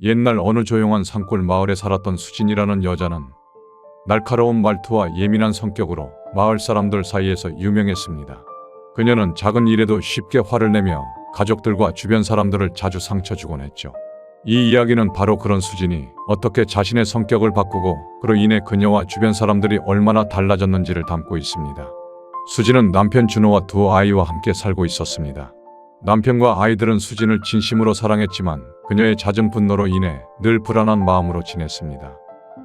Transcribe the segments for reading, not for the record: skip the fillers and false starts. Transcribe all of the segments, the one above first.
옛날 어느 조용한 산골 마을에 살았던 수진이라는 여자는 날카로운 말투와 예민한 성격으로 마을 사람들 사이에서 유명했습니다. 그녀는 작은 일에도 쉽게 화를 내며 가족들과 주변 사람들을 자주 상처 주곤 했죠. 이 이야기는 바로 그런 수진이 어떻게 자신의 성격을 바꾸고 그로 인해 그녀와 주변 사람들이 얼마나 달라졌는지를 담고 있습니다. 수진은 남편 준호와 두 아이와 함께 살고 있었습니다. 남편과 아이들은 수진을 진심으로 사랑했지만 그녀의 잦은 분노로 인해 늘 불안한 마음으로 지냈습니다.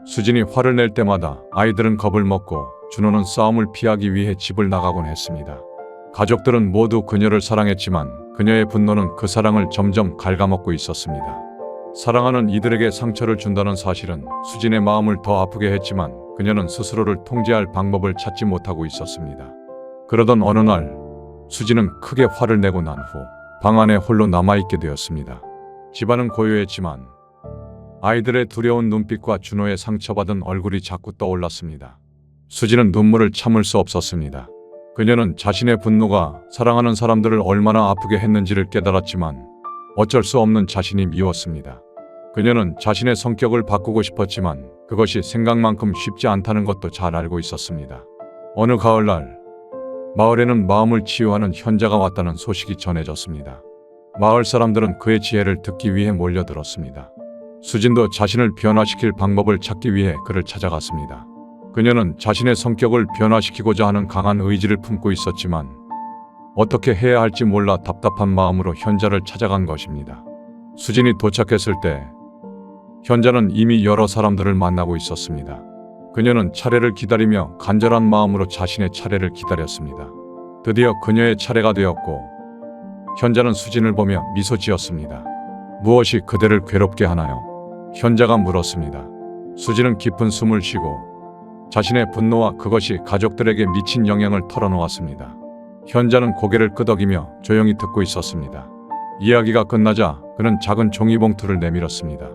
수진이 화를 낼 때마다 아이들은 겁을 먹고 준호는 싸움을 피하기 위해 집을 나가곤 했습니다. 가족들은 모두 그녀를 사랑했지만 그녀의 분노는 그 사랑을 점점 갉아먹고 있었습니다. 사랑하는 이들에게 상처를 준다는 사실은 수진의 마음을 더 아프게 했지만 그녀는 스스로를 통제할 방법을 찾지 못하고 있었습니다. 그러던 어느 날 수진은 크게 화를 내고 난 후 방 안에 홀로 남아있게 되었습니다. 집안은 고요했지만 아이들의 두려운 눈빛과 준호의 상처받은 얼굴이 자꾸 떠올랐습니다. 수진은 눈물을 참을 수 없었습니다. 그녀는 자신의 분노가 사랑하는 사람들을 얼마나 아프게 했는지를 깨달았지만 어쩔 수 없는 자신이 미웠습니다. 그녀는 자신의 성격을 바꾸고 싶었지만 그것이 생각만큼 쉽지 않다는 것도 잘 알고 있었습니다. 어느 가을날 마을에는 마음을 치유하는 현자가 왔다는 소식이 전해졌습니다. 마을 사람들은 그의 지혜를 듣기 위해 몰려들었습니다. 수진도 자신을 변화시킬 방법을 찾기 위해 그를 찾아갔습니다. 그녀는 자신의 성격을 변화시키고자 하는 강한 의지를 품고 있었지만 어떻게 해야 할지 몰라 답답한 마음으로 현자를 찾아간 것입니다. 수진이 도착했을 때 현자는 이미 여러 사람들을 만나고 있었습니다. 그녀는 차례를 기다리며 간절한 마음으로 자신의 차례를 기다렸습니다. 드디어 그녀의 차례가 되었고 현자는 수진을 보며 미소 지었습니다. 무엇이 그대를 괴롭게 하나요? 현자가 물었습니다. 수진은 깊은 숨을 쉬고 자신의 분노와 그것이 가족들에게 미친 영향을 털어놓았습니다. 현자는 고개를 끄덕이며 조용히 듣고 있었습니다. 이야기가 끝나자 그는 작은 종이봉투를 내밀었습니다.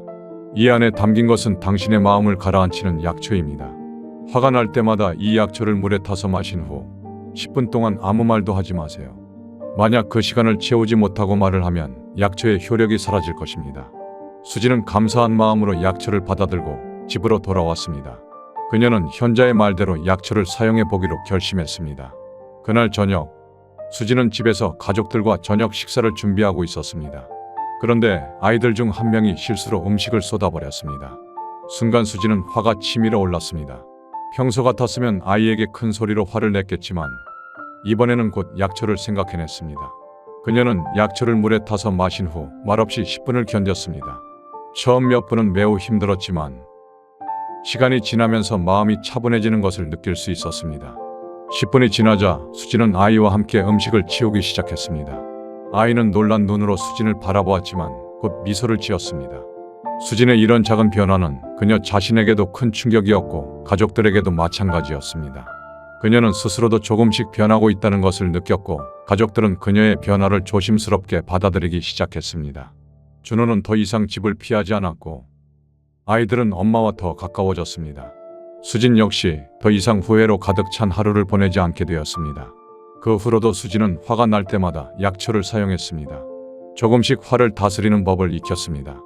이 안에 담긴 것은 당신의 마음을 가라앉히는 약초입니다. 화가 날 때마다 이 약초를 물에 타서 마신 후 10분 동안 아무 말도 하지 마세요. 만약 그 시간을 채우지 못하고 말을 하면 약초의 효력이 사라질 것입니다. 수진은 감사한 마음으로 약초를 받아들고 집으로 돌아왔습니다. 그녀는 현자의 말대로 약초를 사용해 보기로 결심했습니다. 그날 저녁 수진은 집에서 가족들과 저녁 식사를 준비하고 있었습니다. 그런데 아이들 중 한 명이 실수로 음식을 쏟아버렸습니다. 순간 수진은 화가 치밀어 올랐습니다. 평소 같았으면 아이에게 큰 소리로 화를 냈겠지만 이번에는 곧 약초를 생각해냈습니다. 그녀는 약초를 물에 타서 마신 후 말없이 10분을 견뎠습니다. 처음 몇 분은 매우 힘들었지만 시간이 지나면서 마음이 차분해지는 것을 느낄 수 있었습니다. 10분이 지나자 수진은 아이와 함께 음식을 치우기 시작했습니다. 아이는 놀란 눈으로 수진을 바라보았지만 곧 미소를 지었습니다. 수진의 이런 작은 변화는 그녀 자신에게도 큰 충격이었고 가족들에게도 마찬가지였습니다. 그녀는 스스로도 조금씩 변하고 있다는 것을 느꼈고 가족들은 그녀의 변화를 조심스럽게 받아들이기 시작했습니다. 준호는 더 이상 집을 피하지 않았고 아이들은 엄마와 더 가까워졌습니다. 수진 역시 더 이상 후회로 가득 찬 하루를 보내지 않게 되었습니다. 그 후로도 수진은 화가 날 때마다 약초를 사용했습니다. 조금씩 화를 다스리는 법을 익혔습니다.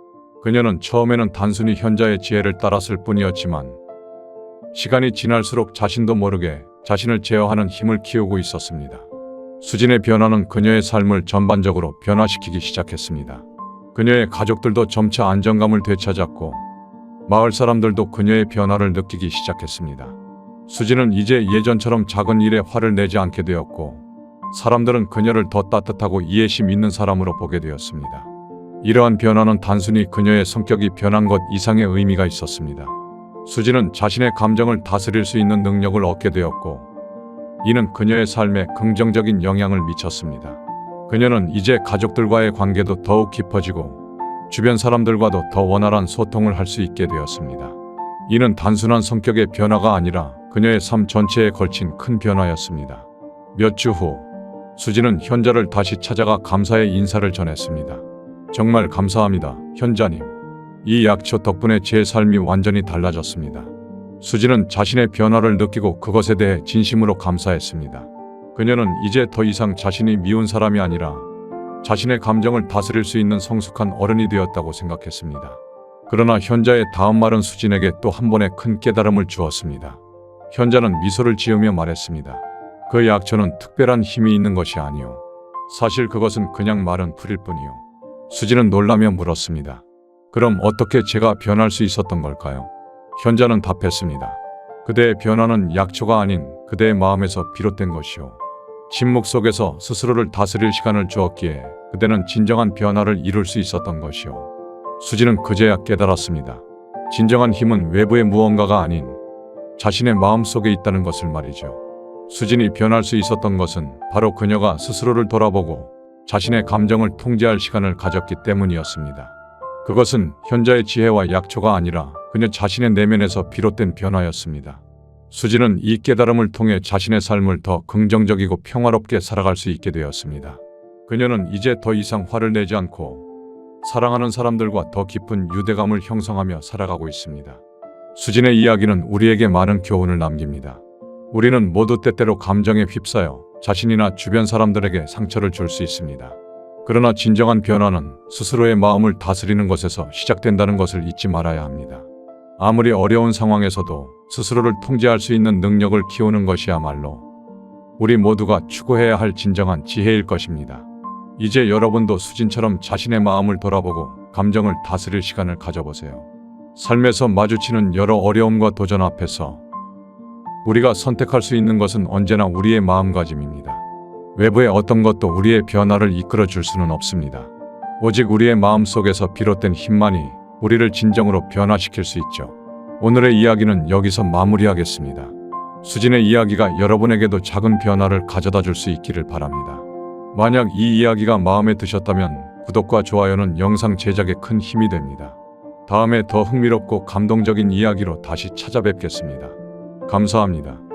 그녀는 처음에는 단순히 현자의 지혜를 따랐을 뿐이었지만 시간이 지날수록 자신도 모르게 자신을 제어하는 힘을 키우고 있었습니다. 수진의 변화는 그녀의 삶을 전반적으로 변화시키기 시작했습니다. 그녀의 가족들도 점차 안정감을 되찾았고 마을 사람들도 그녀의 변화를 느끼기 시작했습니다. 수진은 이제 예전처럼 작은 일에 화를 내지 않게 되었고 사람들은 그녀를 더 따뜻하고 이해심 있는 사람으로 보게 되었습니다. 이러한 변화는 단순히 그녀의 성격이 변한 것 이상의 의미가 있었습니다. 수진은 자신의 감정을 다스릴 수 있는 능력을 얻게 되었고 이는 그녀의 삶에 긍정적인 영향을 미쳤습니다. 그녀는 이제 가족들과의 관계도 더욱 깊어지고 주변 사람들과도 더 원활한 소통을 할 수 있게 되었습니다. 이는 단순한 성격의 변화가 아니라 그녀의 삶 전체에 걸친 큰 변화였습니다. 몇 주 후 수진은 현자를 다시 찾아가 감사의 인사를 전했습니다. 정말 감사합니다, 현자님. 이 약초 덕분에 제 삶이 완전히 달라졌습니다. 수진은 자신의 변화를 느끼고 그것에 대해 진심으로 감사했습니다. 그녀는 이제 더 이상 자신이 미운 사람이 아니라 자신의 감정을 다스릴 수 있는 성숙한 어른이 되었다고 생각했습니다. 그러나 현자의 다음 말은 수진에게 또 한 번의 큰 깨달음을 주었습니다. 현자는 미소를 지으며 말했습니다. 그 약초는 특별한 힘이 있는 것이 아니오. 사실 그것은 그냥 마른 풀일 뿐이오. 수진은 놀라며 물었습니다. 그럼 어떻게 제가 변할 수 있었던 걸까요? 현자는 답했습니다. 그대의 변화는 약초가 아닌 그대의 마음에서 비롯된 것이오. 침묵 속에서 스스로를 다스릴 시간을 주었기에 그대는 진정한 변화를 이룰 수 있었던 것이오. 수진은 그제야 깨달았습니다. 진정한 힘은 외부의 무언가가 아닌 자신의 마음 속에 있다는 것을 말이죠. 수진이 변할 수 있었던 것은 바로 그녀가 스스로를 돌아보고 자신의 감정을 통제할 시간을 가졌기 때문이었습니다. 그것은 현자의 지혜와 약초가 아니라 그녀 자신의 내면에서 비롯된 변화였습니다. 수진은 이 깨달음을 통해 자신의 삶을 더 긍정적이고 평화롭게 살아갈 수 있게 되었습니다. 그녀는 이제 더 이상 화를 내지 않고 사랑하는 사람들과 더 깊은 유대감을 형성하며 살아가고 있습니다. 수진의 이야기는 우리에게 많은 교훈을 남깁니다. 우리는 모두 때때로 감정에 휩싸여 자신이나 주변 사람들에게 상처를 줄 수 있습니다. 그러나 진정한 변화는 스스로의 마음을 다스리는 것에서 시작된다는 것을 잊지 말아야 합니다. 아무리 어려운 상황에서도 스스로를 통제할 수 있는 능력을 키우는 것이야말로 우리 모두가 추구해야 할 진정한 지혜일 것입니다. 이제 여러분도 수진처럼 자신의 마음을 돌아보고 감정을 다스릴 시간을 가져보세요. 삶에서 마주치는 여러 어려움과 도전 앞에서 우리가 선택할 수 있는 것은 언제나 우리의 마음가짐입니다. 외부의 어떤 것도 우리의 변화를 이끌어 줄 수는 없습니다. 오직 우리의 마음 속에서 비롯된 힘만이 우리를 진정으로 변화시킬 수 있죠. 오늘의 이야기는 여기서 마무리하겠습니다. 수진의 이야기가 여러분에게도 작은 변화를 가져다 줄 수 있기를 바랍니다. 만약 이 이야기가 마음에 드셨다면 구독과 좋아요는 영상 제작에 큰 힘이 됩니다. 다음에 더 흥미롭고 감동적인 이야기로 다시 찾아뵙겠습니다. 감사합니다.